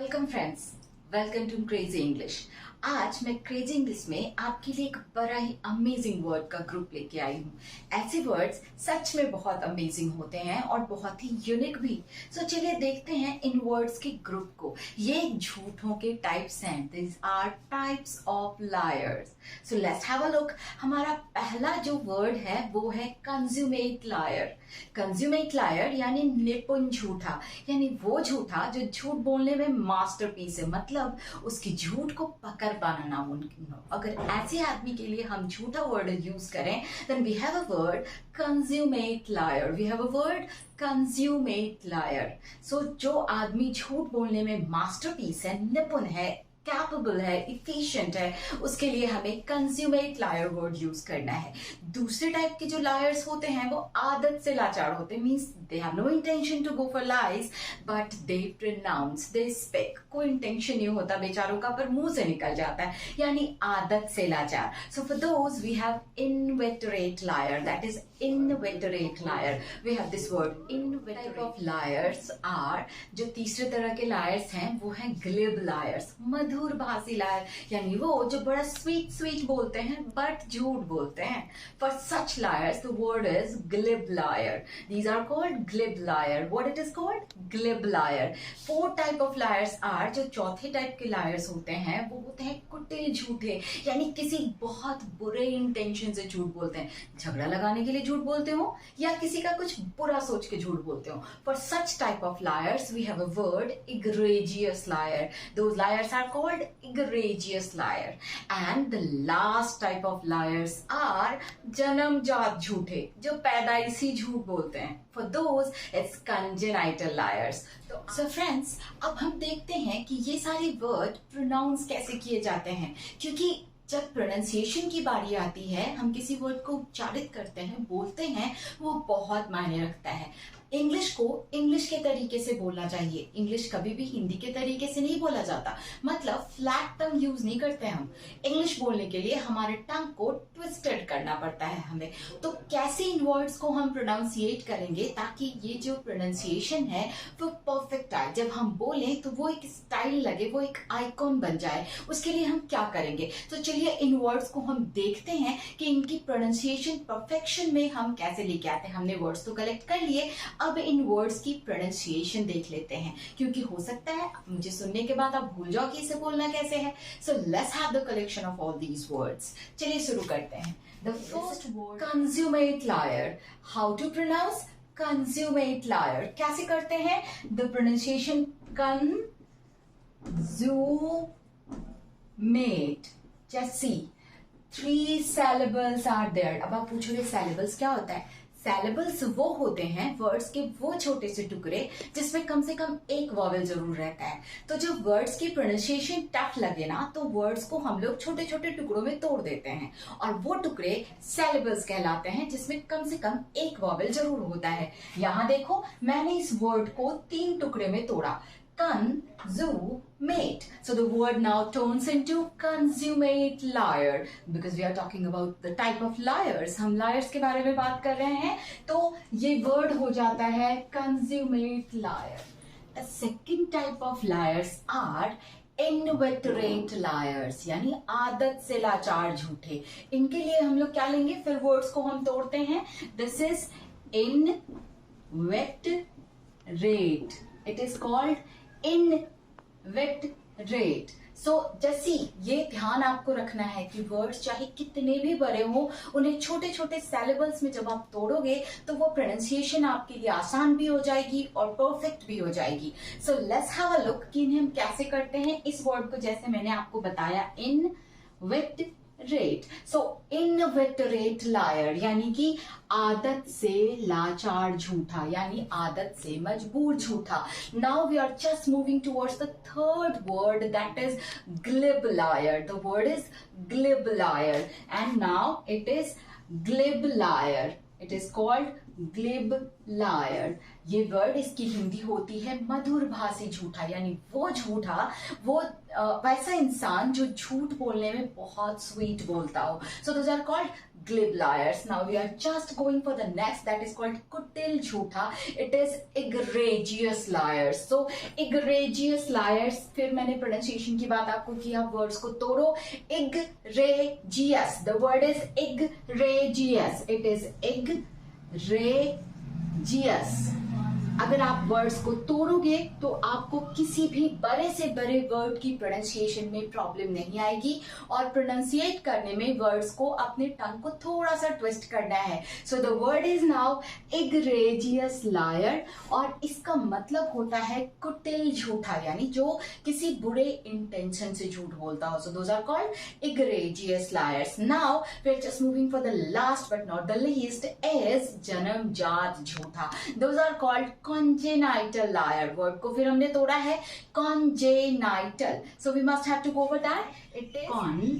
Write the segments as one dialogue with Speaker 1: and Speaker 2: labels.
Speaker 1: Welcome friends, welcome to crazy English. आज मैं crazy English में आपके लिए एक बड़ा ही अमेजिंग वर्ड का ग्रुप लेके आई हूँ। ऐसे वर्ड्स सच में बहुत अमेजिंग होते हैं और बहुत ही यूनिक भी। सो चलिए देखते हैं इन वर्ड्स के ग्रुप को। ये झूठों के टाइप्स हैं। This are types of liars. So let's have a look. हमारा पहला जो वर्ड है वो है कंज्यूमेट लायर। कंज्यूमेट लायर यानी निपुण झूठा, यानी वो झूठा जो झूठ बोलने में मास्टरपीस है, मतलब उसकी झूठ को पकड़ पाना नामुमकिन हो। अगर ऐसे आदमी के लिए हम झूठा वर्ड यूज करें, then we have a word consummate liar. We have a word consummate liar. So जो आदमी झूठ बोलने में मास्टरपीस है, निपुण है, कैपेबल है, इफिशिएंट है, उसके लिए हमें कंज्यूमेट लायर वर्ड यूज करना है। दूसरे टाइप के जो लायर्स होते हैं वो आदत से लाचार होते हैं, means they have no intention to go for lies but they pronounce, they speak. कोई इंटेंशन नहीं होता बेचारों का, पर मुंह से निकल जाता है, यानी आदत से लाचार। So for those we have inveterate liar, that is inveterate liar. We have this word inveterate. Type of liars are, जो तीसरे तरह के लायर्स हैं वो हैं ग्लिब लायर्स, मधुर भाषी लायर, यानी वो जो बड़ा स्वीट स्वीट बोलते हैं बट झूठ बोलते हैं। For such liars, the word is glib liar. These are called glib liar. What it is called? Glib liar. Four type of liars are, जो चौथे टाइप के लायर्स होते हैं वो होते हैं कुटिल झूठे, यानी किसी बहुत बुरे इंटेंशन से झूठ बोलते हैं। झगड़ा लगाने के लिए झूठ बोलते हो या किसी का कुछ बुरा सोच के झूठ बोलते हो। For such type of liars, we have a word egregious liar. Those liars are called egregious liar. And the last type of liars are जन्मजात झूठे, जो पैदाइशी झूठ बोलते हैं। For those, it's congenital liars. So friends, अब हम देखते हैं कि ये सारे वर्ड प्रोनाउंस कैसे किए जाते हैं, क्योंकि जब प्रोनाउंसिएशन की बारी आती है, हम किसी वर्ड को उच्चारित करते हैं, बोलते हैं, वो बहुत मायने रखता है। इंग्लिश को इंग्लिश के तरीके से बोलना चाहिए। इंग्लिश कभी भी हिंदी के तरीके से नहीं बोला जाता, मतलब फ्लैट टंग यूज नहीं करते हम। इंग्लिश बोलने के लिए हमारे टंग को ट्विस्टेड करना पड़ता है हमें। तो कैसे इन वर्ड्स को हम प्रोनाउंसिएट करेंगे ताकि ये जो प्रोनाउंसिएशन है वो परफेक्ट आए, जब हम बोलें तो वो एक स्टाइल लगे, वो एक आइकॉन बन जाए। उसके लिए हम क्या करेंगे, तो चलिए इन वर्ड्स को हम देखते हैं कि इनकी प्रोनाउंसिएशन परफेक्शन में हम कैसे लेके आते हैं। हमने वर्ड्स तो कलेक्ट कर लिए, अब इन वर्ड्स की प्रोनाउंसिएशन देख लेते हैं, क्योंकि हो सकता है मुझे सुनने के बाद आप भूल जाओ कि इसे बोलना कैसे है। So let's have the collection of all these words. चलिए शुरू करते हैं। The first word consummate liar. How to pronounce consummate liar? कैसे करते हैं the pronunciation? Consummate. Just see, 3 syllables are there। अब आप पूछोगे syllables क्या होता है? सैलेबल्स वो होते हैं वर्ड्स के वो छोटे से टुकड़े जिसमें कम से कम एक वॉवेल जरूर रहता है। तो जब वर्ड्स की प्रोनाउंसिएशन टफ लगे ना, तो वर्ड्स को हम लोग छोटे छोटे टुकड़ों में तोड़ देते हैं, और वो टुकड़े सैलेबल्स कहलाते हैं, जिसमें कम से कम एक वॉवेल जरूर होता है। यहां देखो, मैंने इस वर्ड को 3 टुकड़े में तोड़ा। Consummate. So the word now turns into consummate liar, because we are talking about the type of liars. हम liars के बारे में बात कर रहे हैं, तो ये word हो जाता है consummate liar. The second type of liars are inveterate liars, यानी आदत से लाचार झूठे। इनके लिए हम लोग क्या लेंगे, फिर वर्ड्स को हम तोड़ते हैं। This is inveterate. It is called inveterate. So जैसी ये ध्यान आपको रखना है कि वर्ड्स चाहे कितने भी बड़े हो, उन्हें छोटे छोटे सैलेबल्स में जब आप तोड़ोगे तो वो प्रोनाउंसिएशन आपके लिए आसान भी हो जाएगी और परफेक्ट भी हो जाएगी। सो लेट्स हैव अ लुक कि इन्हें हम कैसे करते हैं। इस वर्ड को जैसे मैंने आपको बताया, इनवेटरेट। सो इनवेटरेट लायर यानी कि आदत से लाचार झूठा, यानी आदत से मजबूर झूठा। Now we are just moving towards the third word, that is glib liar. The word is glib liar, and now it is glib liar. It is called glib liar, ये वर्ड इसकी हिंदी होती है मधुर भाषी झूठा, यानी वो झूठा, वो वैसा इंसान जो झूठ बोलने में बहुत स्वीट बोलता हो. So those are called glib liars. Now we are just going for the next, that is called कुटिल झूठा. It is egregious liars. So egregious liars, फिर मैंने pronunciation की बात आपको की, आप words को तोड़ो. Egregious, the word is egregious. It is egregious. अगर आप वर्ड्स को तोड़ोगे तो आपको किसी भी बड़े से बड़े वर्ड की प्रोनाउंसिएशन में प्रॉब्लम नहीं आएगी, और प्रोनाउंसिएट करने में वर्ड्स को अपने टंग को थोड़ा सा ट्विस्ट करना है. So the word is now egregious liar, और इसका मतलब होता है कुटिल झूठा, यानी जो किसी बुरे इंटेंशन से झूठ बोलता हो. So those are called egregious liars. Now we are just moving for the last but not the least is जन्मजात झूठा. Those are called congenital liar. Word को फिर हमने तोड़ा है congenital. So we must have to go over that. It is congenital.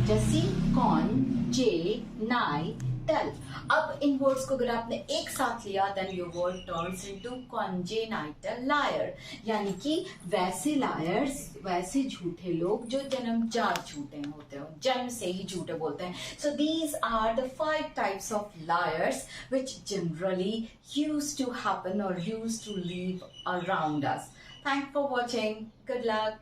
Speaker 1: जैसे congenital. अब इन words को अगर आपने एक साथ लिया then your word turns into congenital liar, यानी कि वैसे लायर्स, वैसे झूठे लोग जो जन्मजात झूठे होते हैं, जन्म से ही झूठे बोलते हैं. So these are the 5 types of liars which generally used to happen or used to live around us. Thanks for watching. Good luck.